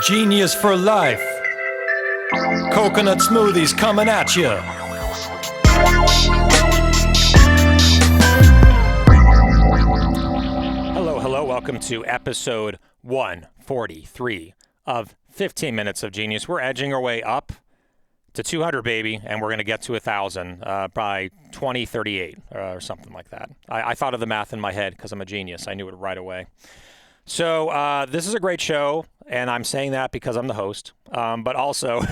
Genius for life. Coconut smoothies coming at you. Hello. Welcome to episode 143 of 15 Minutes of Genius. We're edging our way up to 200, baby, and we're going to get to 1,000 by 2038 or something like that. I thought of the math in my head because I'm a genius. I knew it right away. So this is a great show, and I'm saying that because I'm the host. But also,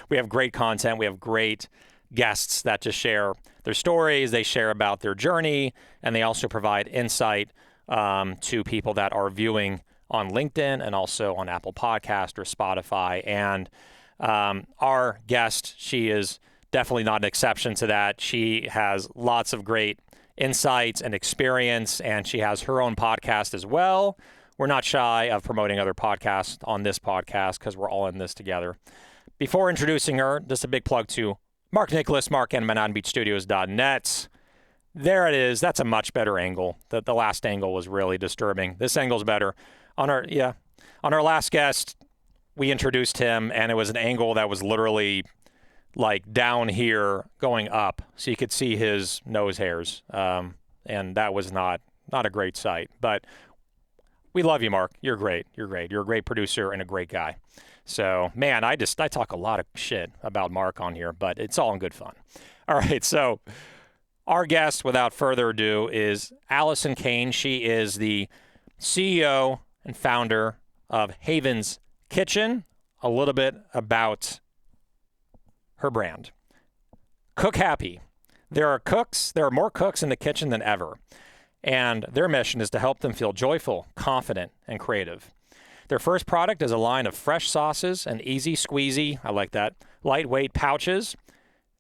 we have great content. We have great guests that just share their stories. They share about their journey, and they also provide insight to people that are viewing on LinkedIn and also on Apple Podcast or Spotify. And our guest, she is definitely not an exception to that. She has lots of great insights and experience, and she has her own podcast as well. We're not shy of promoting other podcasts on this podcast because we're all in this together. Before introducing her, just a big plug to Mark Nicholas, Mark and ManhattanBeachStudios.net. There it is. That's a much better angle. The last angle was really disturbing. This angle's better. On our last guest, we introduced him, and it was an angle that was literally like down here going up, so you could see his nose hairs, and that was not a great sight. But we love you, Mark. You're great. You're a great producer and a great guy. So, man, I talk a lot of shit about Mark on here, but it's all in good fun. All right, so our guest, without further ado, is Alison Cayne. She is the CEO and founder of Haven's Kitchen. A little bit about her brand. Cook Happy. There are more cooks in the kitchen than ever, and their mission is to help them feel joyful, confident, and creative. Their first product is a line of fresh sauces and easy-squeezy, I like that, lightweight pouches.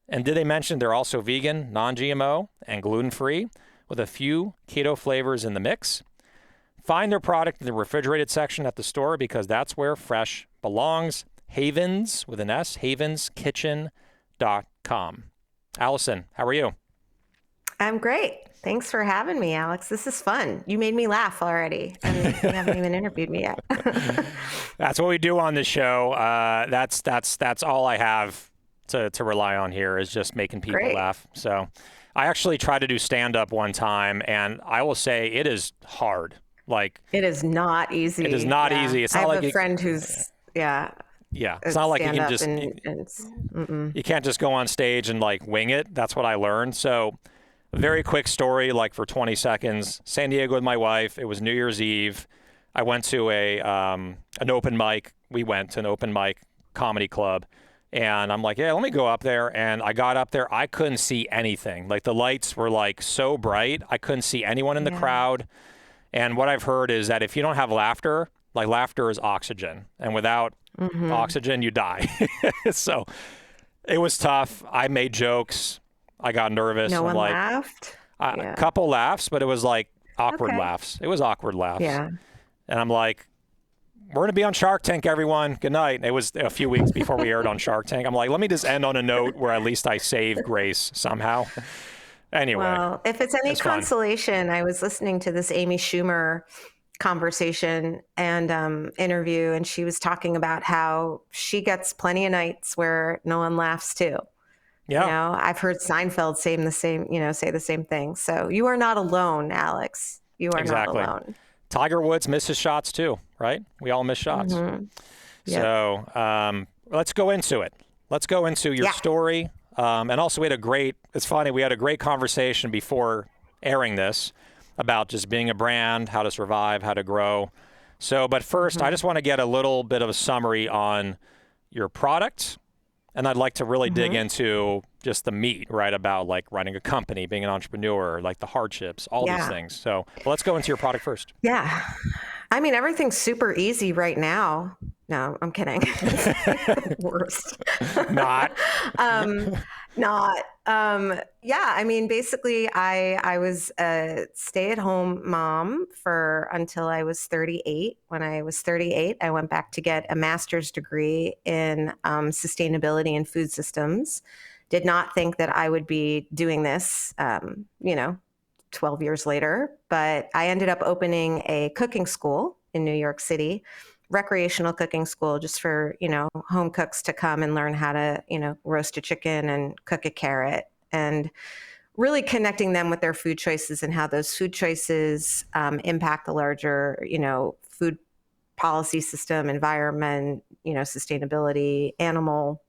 And did they mention they're also vegan, non-GMO, and gluten-free, with a few keto flavors in the mix? Find their product in the refrigerated section at the store because that's where fresh belongs. Havens, with an S, havenskitchen.com. Alison, how are you? I'm great. Thanks for having me, Alex. This is fun. You made me laugh already, and you haven't even interviewed me yet. That's what we do on this show. That's all I have to rely on here is just making people laugh. So I actually tried to do stand-up one time, and I will say it is hard. Like, it is not easy. It is not easy. It's not I have a friend who's Yeah, it's not like you can just you can't just go on stage and like wing it. That's what I learned. So a very quick story, like for 20 seconds. San Diego with my wife. It was New Year's Eve. I went to an open mic. We went to an open mic comedy club, and I'm like, yeah, let me go up there. And I got up there. I couldn't see anything. Like the lights were like so bright. I couldn't see anyone in the crowd. And what I've heard is that if you don't have laughter, like laughter is oxygen, and without oxygen, you die. So it was tough. I made jokes. I got nervous. No one laughed? A couple laughs, but it was like awkward laughs. It was awkward laughs. Yeah. And I'm like, we're going to be on Shark Tank, everyone. Good night. It was a few weeks before we aired on Shark Tank. I'm like, let me just end on a note where at least I save grace somehow. Anyway. Well, if it's any consolation, I was listening to this Amy Schumer conversation and interview, and she was talking about how she gets plenty of nights where no one laughs too. Yeah. You know, I've heard Seinfeld say the same thing. So you are not alone, Alex. You are not alone. Tiger Woods misses shots too, right? We all miss shots. Mm-hmm. Yep. So let's go into it. Let's go into your story. And also it's funny, we had a great conversation before airing this about just being a brand, how to survive, how to grow. So, but first, I just want to get a little bit of a summary on your product. And I'd like to really dig into just the meat, right? About like running a company, being an entrepreneur, like the hardships, all these things. So let's go into your product first. Yeah. I mean, everything's super easy right now. No, I'm kidding. Worst. Not. Yeah, I mean, basically, I was a stay-at-home mom until I was 38. When I was 38, I went back to get a master's degree in sustainability and food systems. Did not think that I would be doing this, 12 years later, but I ended up opening a cooking school in New York City recreational cooking school just for, home cooks to come and learn how to, roast a chicken and cook a carrot, and really connecting them with their food choices and how those food choices impact the larger, food policy system, environment, sustainability, animal,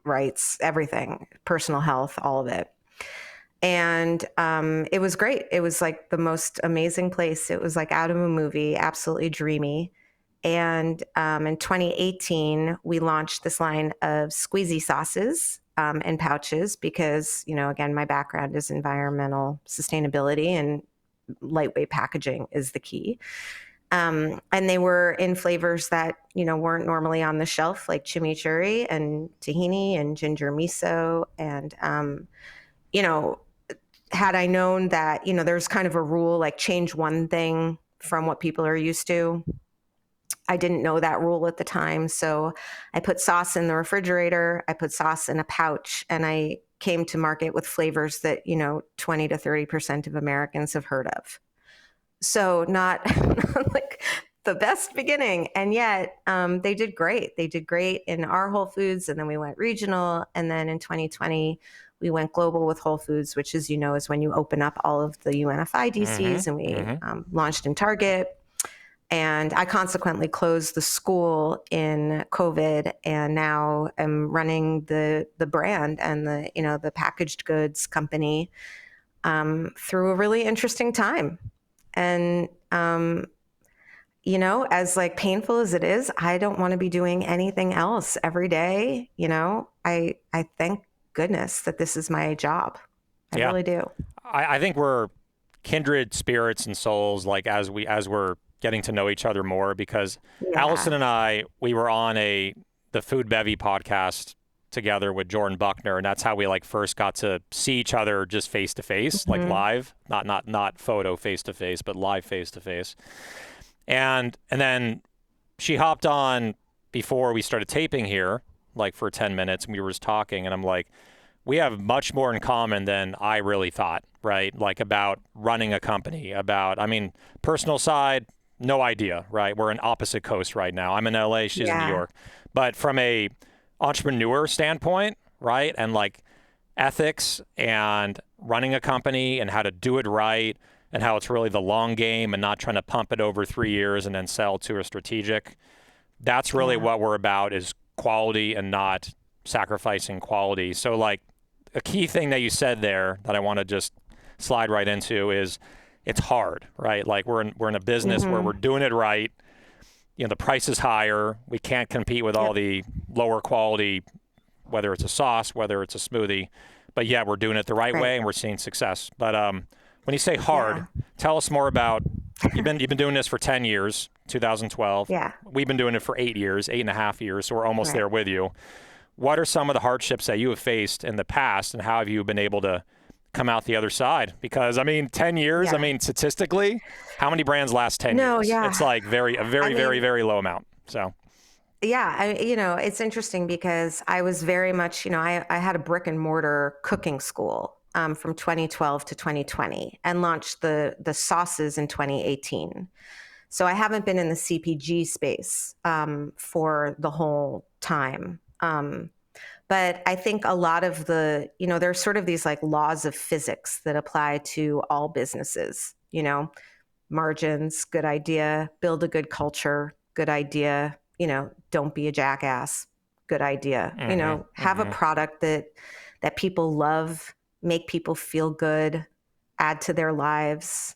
rights, everything, personal health, all of it. And it was great. It was like the most amazing place. It was like out of a movie, absolutely dreamy. And in 2018, we launched this line of squeezy sauces and pouches because, again, my background is environmental sustainability, and lightweight packaging is the key. And they were in flavors that, weren't normally on the shelf, like chimichurri and tahini and ginger miso. And, had I known that, there's kind of a rule, like change one thing from what people are used to. I didn't know that rule at the time. So I put sauce in the refrigerator, I put sauce in a pouch, and I came to market with flavors that, 20 to 30% of Americans have heard of. So not like the best beginning. And yet they did great. They did great in our Whole Foods. And then we went regional. And then in 2020, we went global with Whole Foods, which, as you know, is when you open up all of the UNFI DCs, and we launched in Target. And I consequently closed the school in COVID, and now am running the brand and the packaged goods company through a really interesting time. And as like painful as it is, I don't want to be doing anything else every day. I thank goodness that this is my job. I really do. I think we're kindred spirits and souls, like as we're getting to know each other more, because Alison and I, we were on the Food Bevy podcast together with Jordan Buckner, and that's how we like first got to see each other just face to face, like live, not photo face to face, but live face to face. And then she hopped on before we started taping here, like for 10 minutes, and we were just talking, and I'm like, we have much more in common than I really thought, right? Like about running a company, personal side, no idea, right? We're in opposite coast right now. I'm in LA, she's in New York. But from a entrepreneur standpoint, right? And like ethics and running a company and how to do it right, and how it's really the long game and not trying to pump it over 3 years and then sell to a strategic. That's really what we're about, is quality and not sacrificing quality. So like a key thing that you said there that I want to just slide right into is it's hard, right? Like we're in a business where we're doing it right. The price is higher. We can't compete with all the lower quality, whether it's a sauce, whether it's a smoothie, but yeah, we're doing it the right way and we're seeing success. But when you say hard, tell us more about, you've been doing this for 10 years, 2012. Yeah. We've been doing it for 8.5 years. So we're almost there with you. What are some of the hardships that you have faced in the past, and how have you been able to come out the other side? Because 10 years, statistically, how many brands last 10 years? It's like a very, very low amount. So. Yeah, it's interesting because I was very much, I had a brick and mortar cooking school from 2012 to 2020, and launched the sauces in 2018. So I haven't been in the CPG space for the whole time. But I think a lot of there's sort of these like laws of physics that apply to all businesses, margins, good idea, build a good culture, good idea, don't be a jackass, good idea, have a product that people love, make people feel good, add to their lives,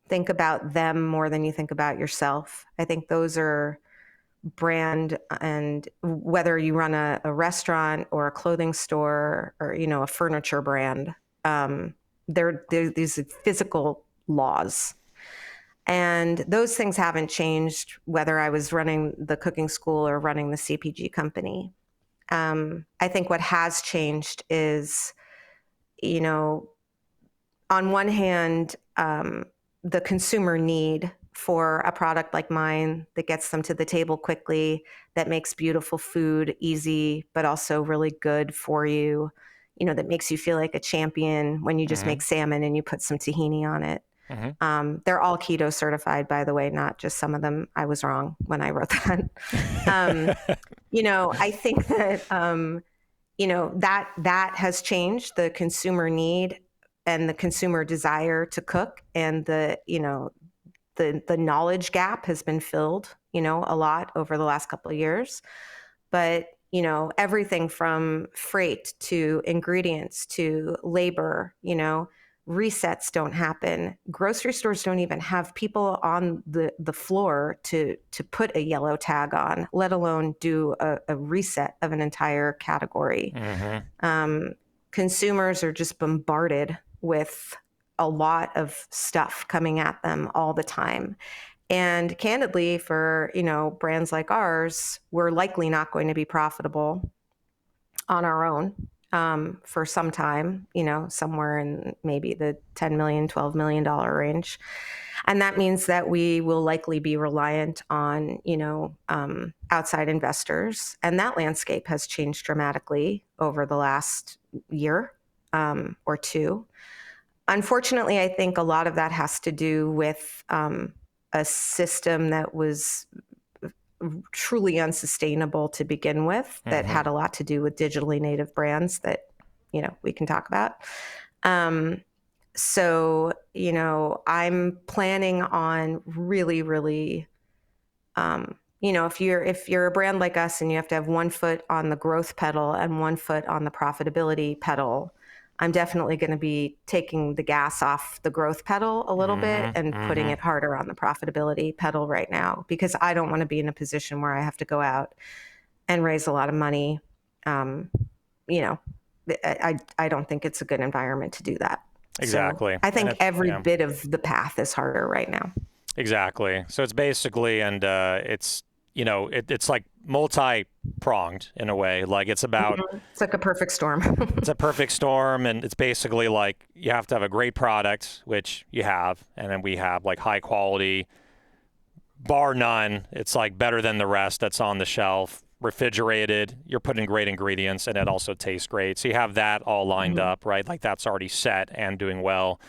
think about them more than you think about yourself. I think those are brand, and whether you run a restaurant or a clothing store or, a furniture brand, there these physical laws. And those things haven't changed whether I was running the cooking school or running the CPG company. I think what has changed is, on one hand, the consumer need for a product like mine that gets them to the table quickly, that makes beautiful food easy, but also really good for you, that makes you feel like a champion when you just make salmon and you put some tahini on it. They're all keto certified, by the way, not just some of them. I was wrong when I wrote that. I think that, that has changed the consumer need and the consumer desire to cook, and the knowledge gap has been filled, a lot over the last couple of years. But, everything from freight to ingredients to labor, resets don't happen. Grocery stores don't even have people on the floor to put a yellow tag on, let alone do a reset of an entire category. Consumers are just bombarded with a lot of stuff coming at them all the time. And candidly, for, brands like ours, we're likely not going to be profitable on our own for some time, somewhere in maybe the $10 million, $12 million range. And that means that we will likely be reliant on, outside investors. And that landscape has changed dramatically over the last year or two. Unfortunately, I think a lot of that has to do with a system that was truly unsustainable to begin with, that had a lot to do with digitally native brands that, we can talk about. So, I'm planning on really, really, if you're a brand like us and you have to have one foot on the growth pedal and one foot on the profitability pedal, I'm definitely going to be taking the gas off the growth pedal a little bit and putting it harder on the profitability pedal right now, because I don't want to be in a position where I have to go out and raise a lot of money. I don't think it's a good environment to do that. Exactly. So I think every bit of the path is harder right now. Exactly. So it's basically, and it's, it's like multi-pronged in a way. Like it's about, it's like a perfect storm. It's a perfect storm. And it's basically like you have to have a great product, which you have. And then we have like high quality, bar none. It's like better than the rest that's on the shelf, refrigerated. You're putting great ingredients and it also tastes great. So you have that all lined up, right? Like that's already set and doing well.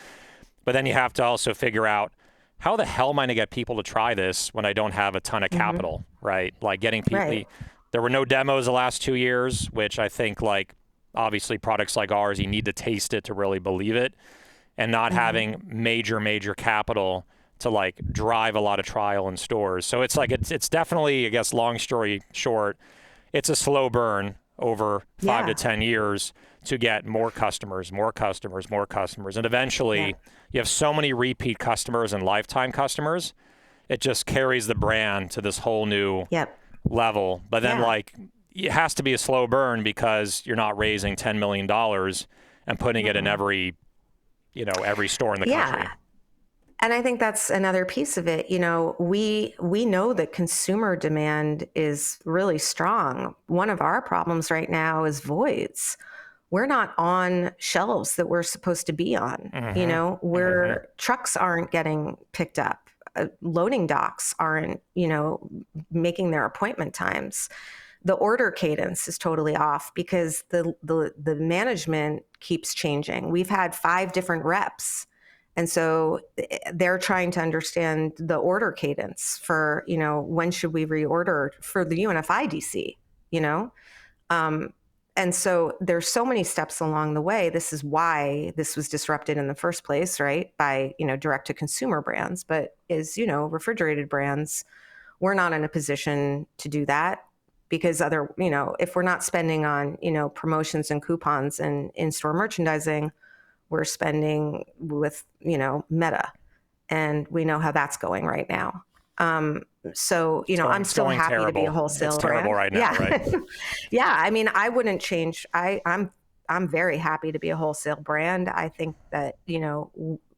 But then you have to also figure out, how the hell am I going to get people to try this when I don't have a ton of capital, right? Like getting people, Right. There were no demos the last 2 years, which I think like obviously products like ours, you need to taste it to really believe it, and not having major capital to like drive a lot of trial in stores. So it's like, it's definitely, I guess, long story short, it's a slow burn over 5 to 10 years to get more customers. And eventually you have so many repeat customers and lifetime customers, it just carries the brand to this whole new level. But then like, it has to be a slow burn because you're not raising $10 million and putting it in every store in the country. And I think that's another piece of it. We know that consumer demand is really strong. One of our problems right now is voids. We're not on shelves that we're supposed to be on. Where trucks aren't getting picked up, loading docks aren't, making their appointment times. The order cadence is totally off because the management keeps changing. We've had 5 different reps. And so they're trying to understand the order cadence for, when should we reorder for the UNFI DC, and so there's so many steps along the way. This is why this was disrupted in the first place, right? By, direct to consumer brands. But as refrigerated brands, we're not in a position to do that because if we're not spending on, promotions and coupons and in-store merchandising, we're spending with, Meta, and we know how that's going right now. So, I'm still happy to be a wholesale It's brand. terrible right now, right? Yeah. I mean, I wouldn't change. I'm very happy to be a wholesale brand. I think that,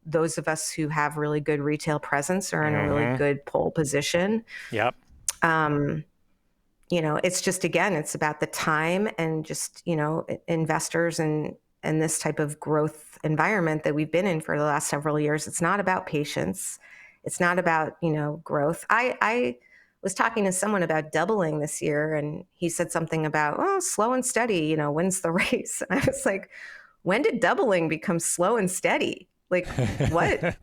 those of us who have really good retail presence are in a really good pole position. Yep. It's just, again, it's about the time and just, investors and this type of growth environment that we've been in for the last several years. It's not about patience. It's not about, growth. I was talking to someone about doubling this year, and he said something about, slow and steady, wins the race. And I was like, when did doubling become slow and steady? Like what,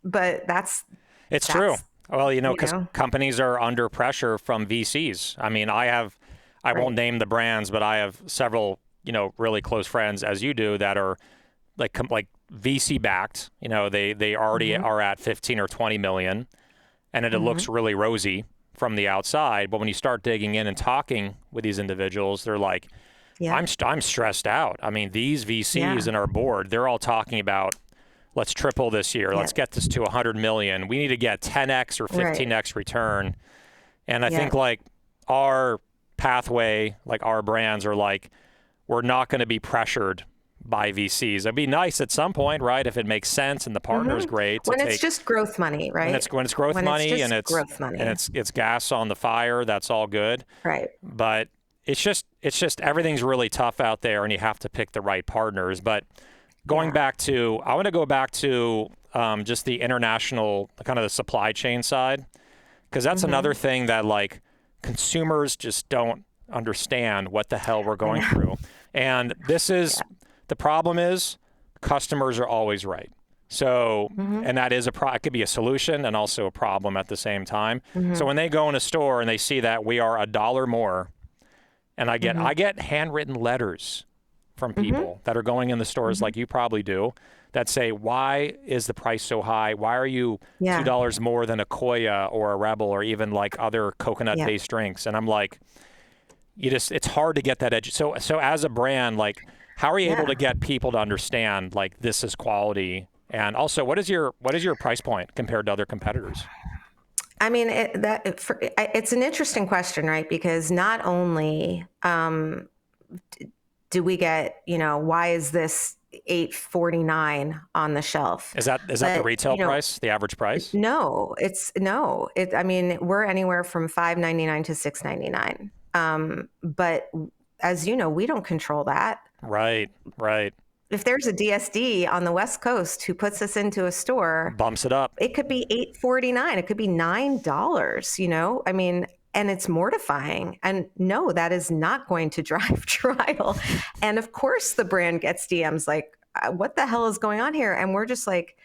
but It's true. that's, Well, you because know, companies are under pressure from VCs. I mean, I won't right. name the brands, but I have several, really close friends, as you do, that are like VC backed. They already Hmm. are at 15 or 20 million, and it Hmm. looks really rosy from the outside. But when you start digging in and talking with these individuals, they're like, Yeah. I'm stressed out. I mean, these VCs Yeah. in our board, they're all talking about, let's triple this year. Yeah. Let's get this to 100 million. We need to get 10x or Right. 15x return. And I Yeah. think like our pathway, like our brands are like, we're not going to be pressured by VCs. It'd be nice at some point, right? If it makes sense and the partner is Hmm. great to When it's take, just growth money, right? when it's growth When it's money and just it's growth money. it's gas on the fire, that's all good. Right. But it's just everything's really tough out there, and you have to pick the right partners. But Yeah. I want to go back to just the international, kind of the supply chain side, because that's Hmm. another thing that like consumers just don't understand what the hell we're I going know. through. And this is Yeah. the problem is customers are always right. So, Hmm. and that is it could be a solution and also a problem at the same time. So Hmm. when they go in a store and they see that we are $1 more, and Hmm. I get handwritten letters from Hmm. people that are going in the stores Hmm. like you probably do that say, why is the price so high? Why are you Yeah. $2 more than a Koya or a Rebel or even like other coconut Yeah. based drinks? And I'm like, it's hard to get that edge. So as a brand, like, how are you able Yeah. to get people to understand like this is quality? And also, what is your price point compared to other competitors? I mean, it's an interesting question, right? Because not only do we get, why is this 8.49 on the shelf? Is that the But, retail price, the average price? no, I mean, we're anywhere from 5.99 to 6.99. But as you know, we don't control that. Right, right. If there's a DSD on the West Coast who puts us into a store, Bumps it up. it could be 8.49. It could be $9, I mean, and it's mortifying. And no, that is not going to drive trial. And of course the brand gets DMs like, what the hell is going on here? And we're just like,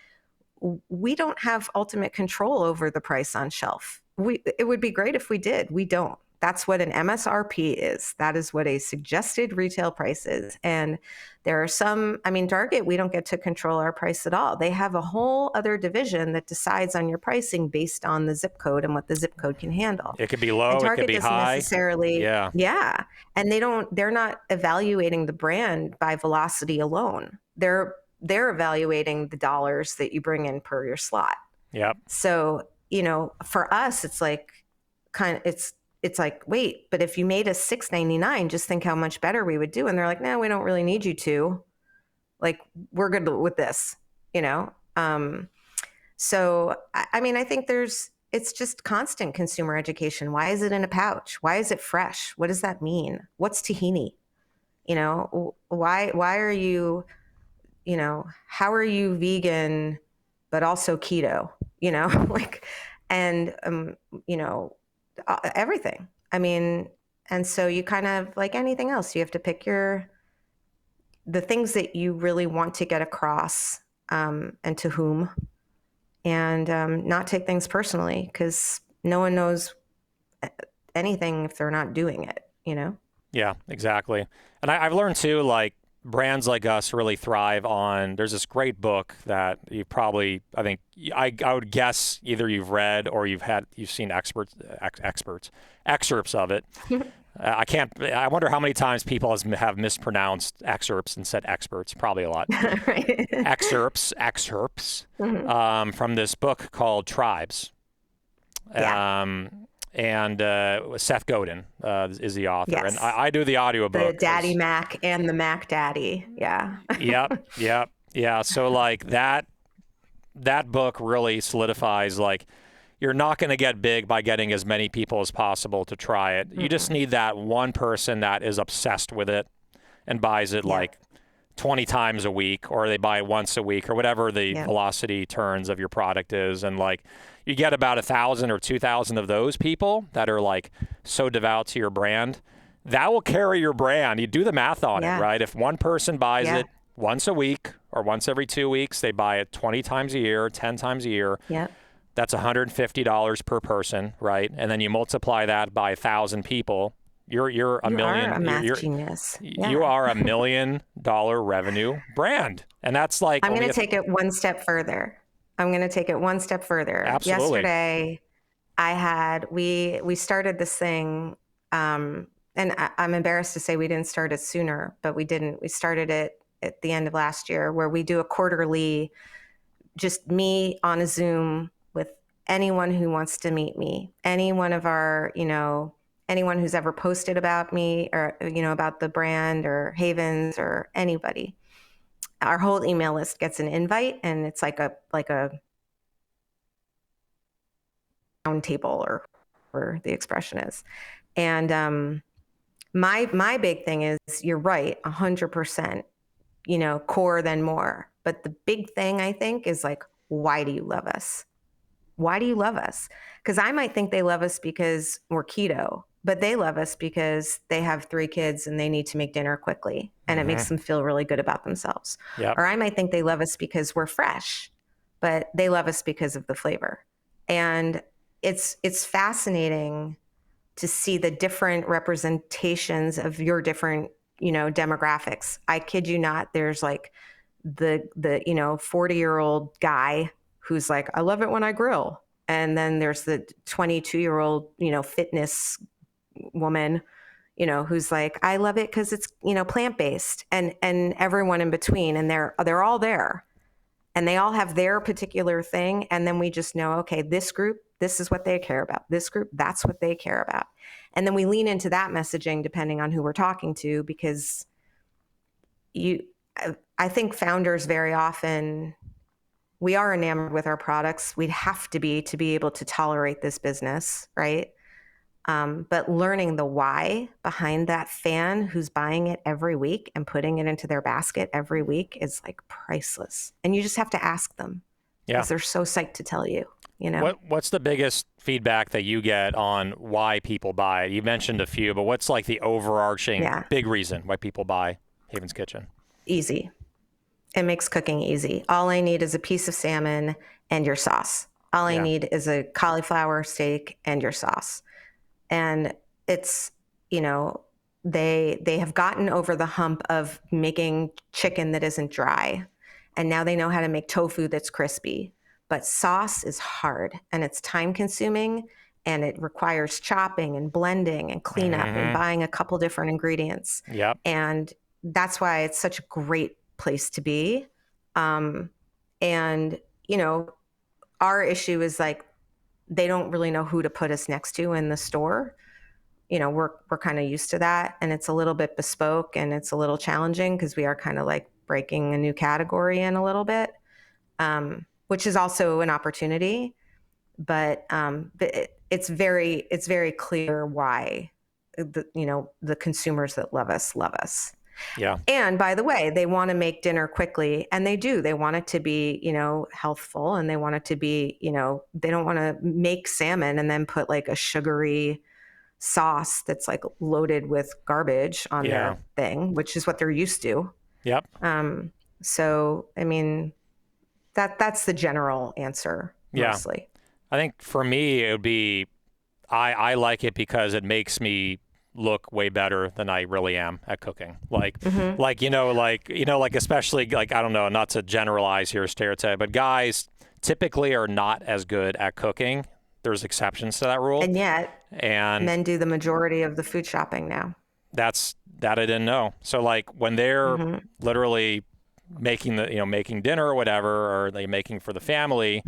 we don't have ultimate control over the price on shelf. It would be great if we did. We don't. That's what an MSRP is. That is what a suggested retail price is. And there are some, I mean, Target, we don't get to control our price at all. They have a whole other division that decides on your pricing based on the zip code and what the zip code can handle. It could be And low, it could Target be doesn't high. necessarily, Yeah. yeah. And they're not evaluating the brand by velocity alone. They're evaluating the dollars that you bring in per your slot. Yep. So, for us, it's like it's like, wait, but if you made us 6.99, just think how much better we would do. And they're like, no, we don't really need you to. Like, we're good with this, you know? So, I mean, I think it's just constant consumer education. Why is it in a pouch? Why is it fresh? What does that mean? What's tahini? Why are you, how are you vegan, but also keto, like, and, everything. I mean, and so you kind of like anything else, you have to pick the things that you really want to get across, and to whom, and not take things personally because no one knows anything if they're not doing it. Yeah, exactly. And I've learned too, like brands like us really thrive on. There's this great book that you probably, I think, I would guess either you've read or you've seen excerpts of it. I can't. I wonder how many times people have mispronounced excerpts and said experts. Probably a lot. Right. Excerpts Mhm. from this book called Tribes. Yeah. And Seth Godin is the author, and Yes. I do the The audiobook. Daddy Mac and the Mac Daddy. Yeah. Yep. Yeah. So like that book really solidifies like you're not going to get big by getting as many people as possible to try it. You just need that one person that is obsessed with it and buys it Yeah. like 20 times a week, or they buy it once a week, or whatever the Yeah. velocity turns of your product is. And like you get about 1,000 or 2,000 of those people that are like so devout to your brand, that will carry your brand. You do the math on it, Yeah. right? If one person buys Yeah. it once a week or once every 2 weeks. They buy it 20 times a year, 10 times a year. Yep. That's $150 per person, right? And then you multiply that by 1,000 people. You're a You million. are a math You're, genius. you Yeah. are $1 million revenue brand, and that's like I'm only going to take it one step further. absolutely. Yesterday, we started this thing, and I'm embarrassed to say we didn't start it sooner, but we didn't. We started it at the end of last year, where we do a quarterly, just me on a Zoom with anyone who wants to meet me, any one of our, anyone who's ever posted about me or, about the brand or Havens or anybody. Our whole email list gets an invite, and it's like a round table, or the expression is. And my big thing is, you're right, 100%, core then more. But the big thing, I think, is like, why do you love us? Why do you love us? Because I might think they love us because we're keto, but they love us because they have 3 kids and they need to make dinner quickly, and it makes them feel really good about themselves. Yep. Or I might think they love us because we're fresh, but they love us because of the flavor. And it's fascinating to see the different representations of your different, demographics. I kid you not, there's like the 40-year-old guy who's like, I love it when I grill. And then there's the 22-year-old, fitness woman, who's like, I love it because it's, plant-based, and everyone in between. And they're all there, and they all have their particular thing. And then we just know, okay, this group, this is what they care about. This group, that's what they care about. And then we lean into that messaging depending on who we're talking to, because I think founders very often, we are enamored with our products. We'd have to be able to tolerate this business, right? But learning the why behind that fan who's buying it every week and putting it into their basket every week is like priceless. And you just have to ask them, because they're so psyched to tell you, What's the biggest feedback that you get on why people buy it? You mentioned a few, but what's like the overarching big reason why people buy Haven's Kitchen? Easy. It makes cooking easy. All I need is a piece of salmon and your sauce. All I need is a cauliflower steak and your sauce. And it's, they have gotten over the hump of making chicken that isn't dry. And now they know how to make tofu that's crispy. But sauce is hard, and it's time consuming, and it requires chopping and blending and cleanup and buying a couple different ingredients. Yep. And that's why it's such a great place to be. And, our issue is like, they don't really know who to put us next to in the store. We're kind of used to that, and it's a little bit bespoke, and it's a little challenging because we are kind of like breaking a new category in a little bit, which is also an opportunity. But it's very clear why the consumers that love us. Yeah. And by the way, they want to make dinner quickly, and they do. They want it to be, healthful, and they want it to be, they don't want to make salmon and then put like a sugary sauce that's like loaded with garbage on their thing, which is what they're used to. Yep. So, I mean, that's the general answer mostly. I think for me, it would be, I like it because it makes me look way better than I really am at cooking. Like, especially like, I don't know, not to generalize here, stereotype, but guys typically are not as good at cooking. There's exceptions to that rule. And yet, men do the majority of the food shopping now. That I didn't know. So like when they're literally making making dinner or whatever, or they making for the family,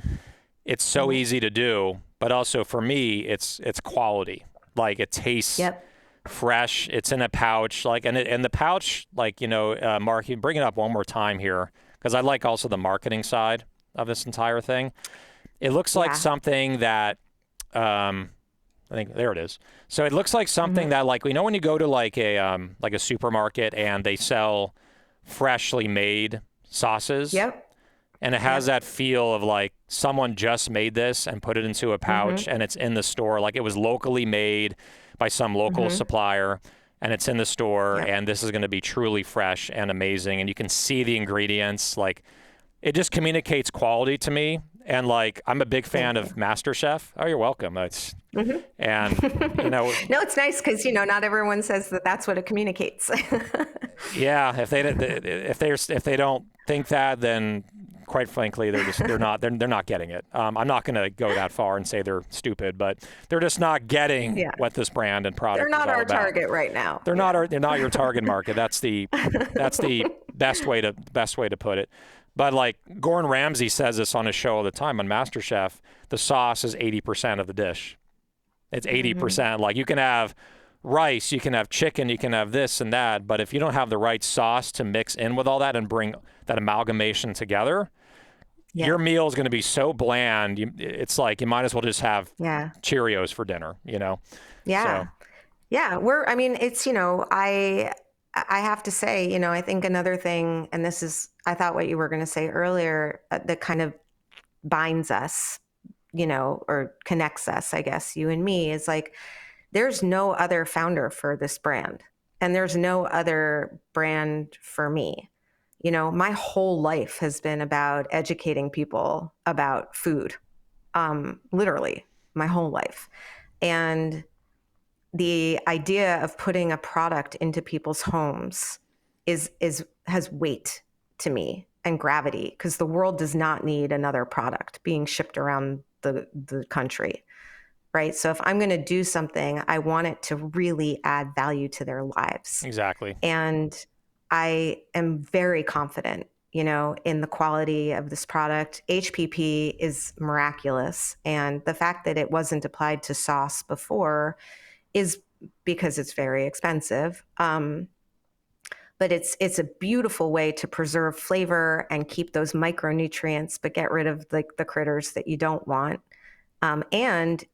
it's so easy to do. But also for me, it's quality. Like it tastes fresh. It's in a pouch. Like and the pouch, like Mark, you bring it up one more time here, because I like also the marketing side of this entire thing. It looks like something that I think there it is. So it looks like something that, like, when you go to like a supermarket and they sell freshly made sauces. Yep. And it has that feel of like someone just made this and put it into a pouch and it's in the store. Like it was locally made by some local supplier. and it's in the store, Yep. and this is going to be truly fresh and amazing, and you can see the ingredients. Like, it just communicates quality to me. And like, I'm a big fan Thank of you. MasterChef. Oh, you're welcome. It's, Mhm. and you know, No, it's nice because, not everyone says that that's what it communicates. yeah, if they don't think that, then quite frankly, they're not getting it. I'm not going to go that far and say they're stupid, but they're just not getting Yeah. what this brand and They're product is not all our about. target right now. They're not your target market. That's the best way to put it. But like Gordon Ramsay says this on his show all the time on MasterChef, the sauce is 80% of the dish. It's 80%. Like, you can have rice, you can have chicken, you can have this and that, but if you don't have the right sauce to mix in with all that and bring that amalgamation together, Yeah. your meal is going to be so bland. It's like you might as well just have Yeah. Cheerios for dinner, Yeah. So, Yeah. It's, I have to say, I think another thing, and this is, I thought what you were going to say earlier, that kind of binds us, or connects us, I guess, you and me, is like, there's no other founder for this brand, and there's no other brand for me. My whole life has been about educating people about food, literally my whole life. And the idea of putting a product into people's homes has weight to me and gravity, because the world does not need another product being shipped around the country. Right. So if I'm going to do something, I want it to really add value to their lives. exactly. And I am very confident, in the quality of this product. HPP is miraculous. And the fact that it wasn't applied to sauce before is because it's very expensive. But it's a beautiful way to preserve flavor and keep those micronutrients, but get rid of like the critters that you don't want. And,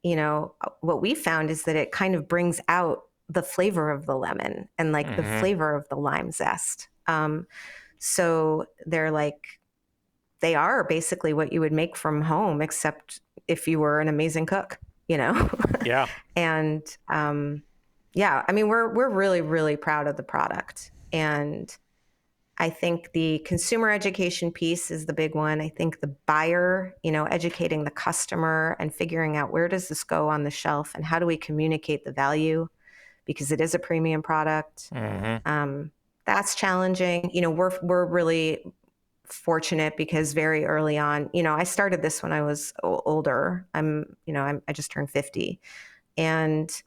what we found is that it kind of brings out the flavor of the lemon and like the flavor of the lime zest. So they are basically what you would make from home, except if you were an amazing cook, Yeah. And we're really, really proud of the product. And I think the consumer education piece is the big one. I think the buyer, educating the customer and figuring out where does this go on the shelf and how do we communicate the value, because it is a premium product. That's challenging. We're really fortunate because very early on, I started this when I was older. I just turned 50, and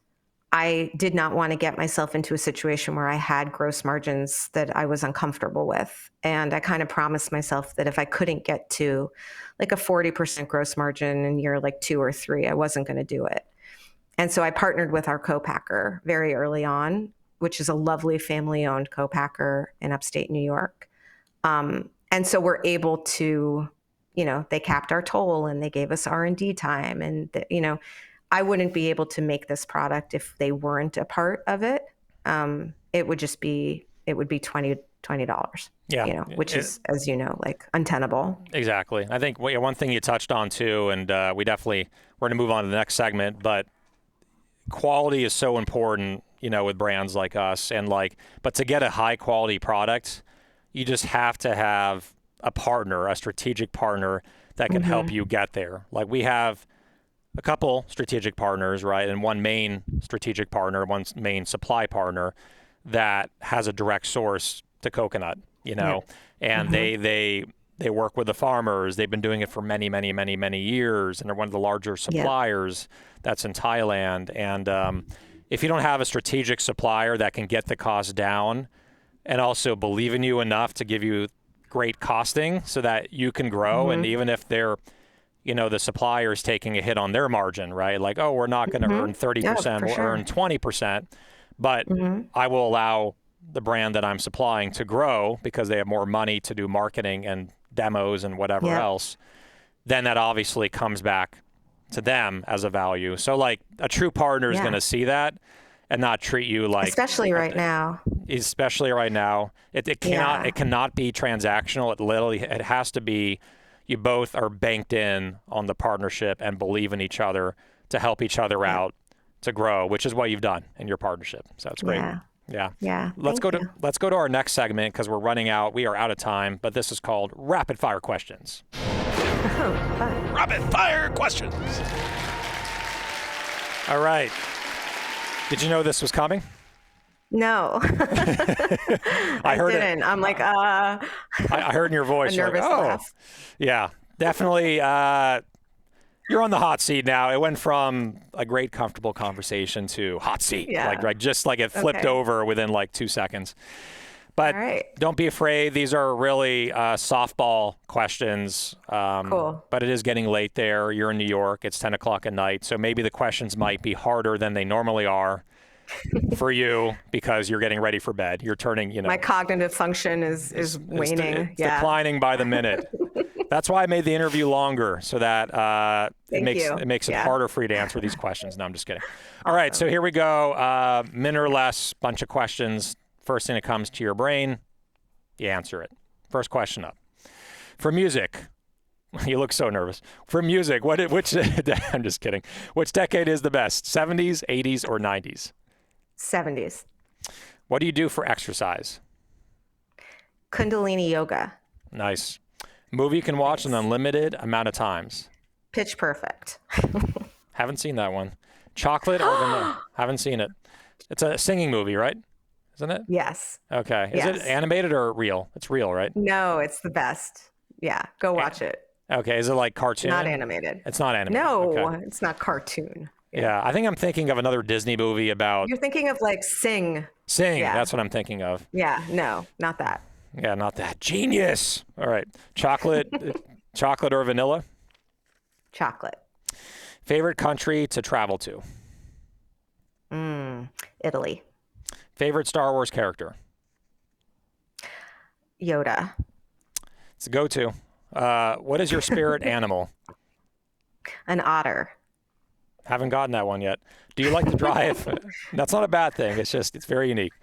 I did not want to get myself into a situation where I had gross margins that I was uncomfortable with. And I kind of promised myself that if I couldn't get to like a 40% gross margin in year like 2 or 3, I wasn't going to do it. And so I partnered with our co-packer very early on, which is a lovely family-owned co-packer in upstate New York. And so we're able to, they capped our toll and they gave us R&D time. And, I wouldn't be able to make this product if they weren't a part of it. It would be $20, Yeah. which is, as you know, like untenable. Exactly. I think one thing you touched on too, and we're going to move on to the next segment, but quality is so important, with brands like us, and but to get a high quality product, you just have to have a strategic partner that can help you get there. Like, we have a couple strategic partners, right? And one main strategic partner, one main supply partner that has a direct source to coconut, and they work with the farmers. They've been doing it for many, many, many, many years, and they're one of the larger suppliers that's in Thailand. And if you don't have a strategic supplier that can get the cost down and also believe in you enough to give you great costing so that you can grow, and even if they're the supplier is taking a hit on their margin, right? Like, oh, we're not going to earn 30%, we'll earn 20%, but I will allow the brand that I'm supplying to grow because they have more money to do marketing and demos and whatever else. Then that obviously comes back to them as a value. So like a true partner is going to see that and not treat you like, especially right now. It cannot be transactional. It has to be, you both are banked in on the partnership and believe in each other to help each other out to grow, which is what you've done in your partnership. So it's great. Yeah. Yeah. Yeah. Let's thank you. let's go to our next segment because we're running out. We are out of time, but this is called Rapid Fire Questions. Oh, fun. Rapid Fire Questions. All right. Did you know this was coming? No. I heard didn't. I'm like, I heard in your voice. a You're like, nervous oh, laugh. yeah, definitely. You're on the hot seat now. It went from a great, comfortable conversation to hot seat. Yeah. Like just like it flipped Okay. over within like 2 seconds. But All right. don't be afraid. These are really softball questions. Cool. But it is getting late there. You're in New York. It's 10 o'clock at night. So maybe the questions might be harder than they normally are for you because you're getting ready for bed. You're turning, My cognitive function is waning. It's declining by the minute. That's why I made the interview longer so that it makes it harder for you to answer these questions. No, I'm just kidding. All right, so here we go. Minute or less, bunch of questions. First thing that comes to your brain, you answer it. First question up. For music, you look so nervous. For music, which I'm just kidding. Which decade is the best? 70s, 80s, or 90s? 70s. What do you do for exercise? Kundalini yoga. Nice. Movie you can watch an unlimited amount of times. Pitch Perfect. Haven't seen that one. Chocolate or vanilla? Haven't seen it. It's a singing movie, right? Isn't it? Yes. Okay. Is it animated or real? It's real, right? No, it's the best. Yeah, go watch it. Okay. Is it like cartoon? Not animated. It's not animated. No, Okay. it's not cartoon. Yeah. I think I'm thinking of another Disney movie about You're thinking of like Sing. Sing. Yeah. That's what I'm thinking of. Yeah, no, not that. Yeah, not that. Genius. All right. Chocolate, chocolate or vanilla? Chocolate. Favorite country to travel to? Italy. Favorite Star Wars character? Yoda. It's a go-to. What is your spirit animal? An otter. Haven't gotten that one yet. Do you like to drive? That's not a bad thing. It's very unique.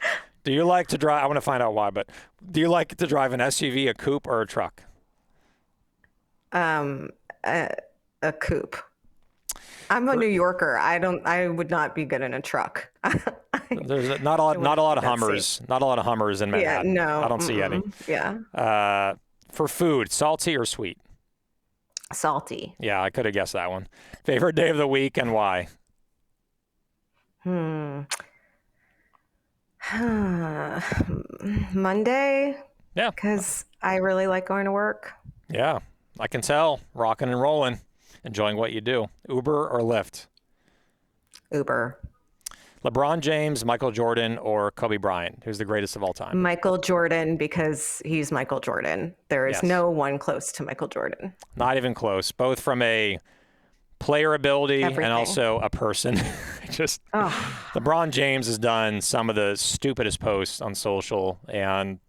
Do you like to drive? I want to find out why, but do you like to drive an SUV, a coupe, or a truck? A coupe. I'm a New Yorker. I would not be good in a truck. There's not a lot of That's Hummers. safe. Not a lot of Hummers in Yeah, Manhattan. no. I don't see any. Yeah. For food, salty or sweet? Salty. Yeah, I could have guessed that one. Favorite day of the week and why? Monday. Yeah. Because I really like going to work. Yeah, I can tell. Rocking and rolling. Enjoying what you do. Uber or Lyft? Uber. LeBron James, Michael Jordan, or Kobe Bryant? Who's the greatest of all time? Michael Jordan, because he's Michael Jordan. There is Yes. no one close to Michael Jordan. Not even close. Both from a player ability and Everything. also a person. Just LeBron James has done some of the stupidest posts on social. And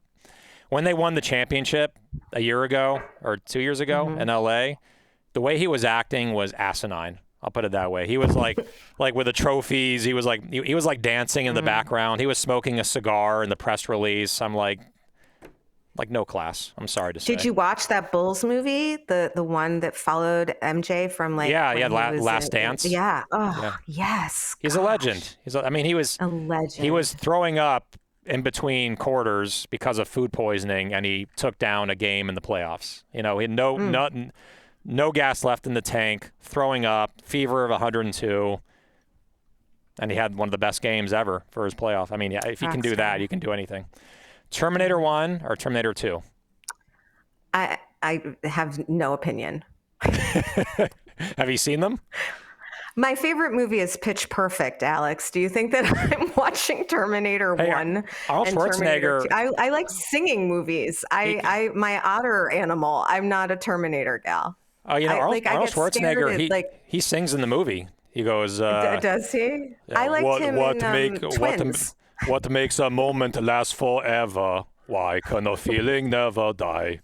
when they won the championship a year ago or 2 years ago in LA, the way he was acting was asinine. I'll put it that way. He was like with the trophies. He was like dancing in the background. He was smoking a cigar in the press release. I'm like no class. I'm sorry to say. Did you watch that Bulls movie? The one that followed MJ from like Yeah, when yeah, he was Last Dance. Yeah. Oh, Yeah. yes. He's a legend. He was A legend. He was throwing up in between quarters because of food poisoning, and he took down a game in the playoffs. He had no gas left in the tank, throwing up, fever of 102, and he had one of the best games ever for his playoff. I mean, yeah, if you can do that, you can do anything. Terminator 1 or Terminator 2? I have no opinion. Have you seen them? My favorite movie is Pitch Perfect, Alex. Do you think that I'm watching Terminator 1 Arnold and Terminator Schwarzenegger. 2? I like singing movies. My otter animal. I'm not a Terminator gal. Oh, Arnold get scared Schwarzenegger, at, he sings in the movie. He goes, does he? I liked him in Twins. What makes a moment last forever? Why can a feeling never die?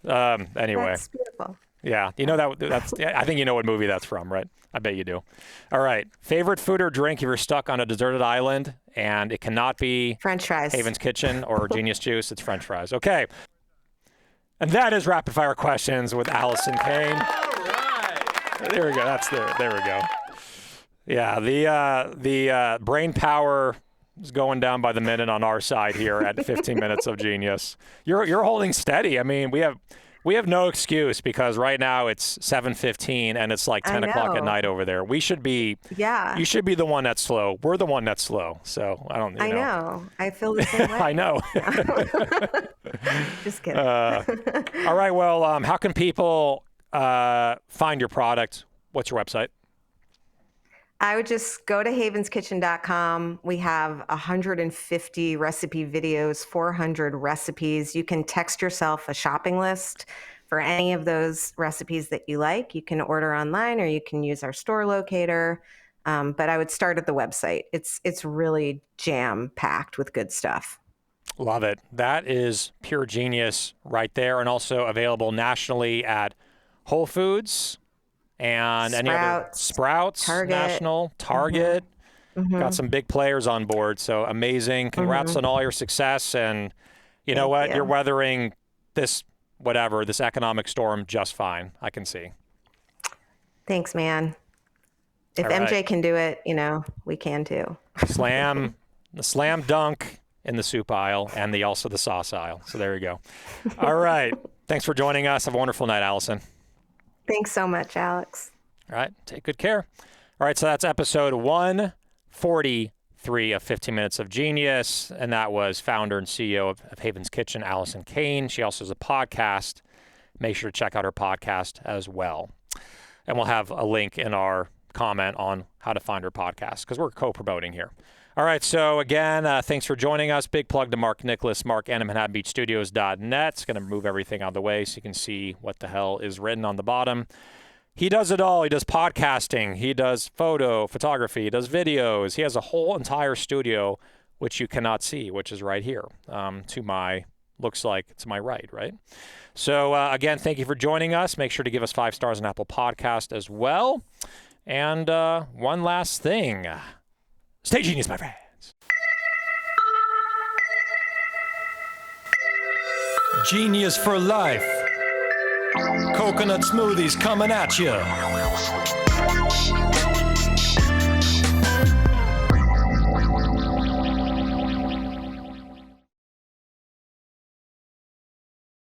Anyway. That's beautiful. Yeah, that's. I think you know what movie that's from, right? I bet you do. All right, favorite food or drink if you're stuck on a deserted island and it cannot be French fries. Haven's Kitchen or Genius Juice. It's French fries. Okay, and that is rapid fire questions with Alison Cayne. All right. There we go. There we go. Yeah, the brain power is going down by the minute on our side here at 15 minutes of genius. You're holding steady. I mean, we have no excuse because right now it's 7:15 and it's like 10 o'clock at night over there. We should be. Yeah. You should be the one that's slow. We're the one that's slow. So I don't. I know. I feel the same way. I know. Just kidding. All right. Well, how can people find your product? What's your website? I would just go to havenskitchen.com. We have 150 recipe videos, 400 recipes. You can text yourself a shopping list for any of those recipes that you like. You can order online or you can use our store locator. But I would start at the website. It's really jam-packed with good stuff. Love it. That is pure genius right there, and also available nationally at Whole Foods and any other Sprouts, Target. National, Target. Mm-hmm. Got some big players on board. So amazing. Congrats on all your success. And you know what? You're weathering this economic storm just fine. I can see. Thanks, man. If All right. MJ can do it, we can too. The slam dunk in the soup aisle and also the sauce aisle. So there you go. All right. Thanks for joining us. Have a wonderful night, Alison. Thanks so much, Alex. All right. Take good care. All right. So that's episode 143 of 15 Minutes of Genius. And that was founder and CEO of Haven's Kitchen, Alison Cayne. She also has a podcast. Make sure to check out her podcast as well. And we'll have a link in our comment on how to find her podcast because we're co-promoting here. All right. So again, thanks for joining us. Big plug to Mark Nicholas, Mark at ManhattanBeachStudios.net. It's going to move everything out of the way so you can see what the hell is written on the bottom. He does it all. He does podcasting. He does photography. He does videos. He has a whole entire studio, which you cannot see, which is right here looks like it's my right? So again, thank you for joining us. Make sure to give us 5 stars on Apple Podcast as well. And one last thing. Stay genius, my friends. Genius for life. Coconut smoothies coming at you.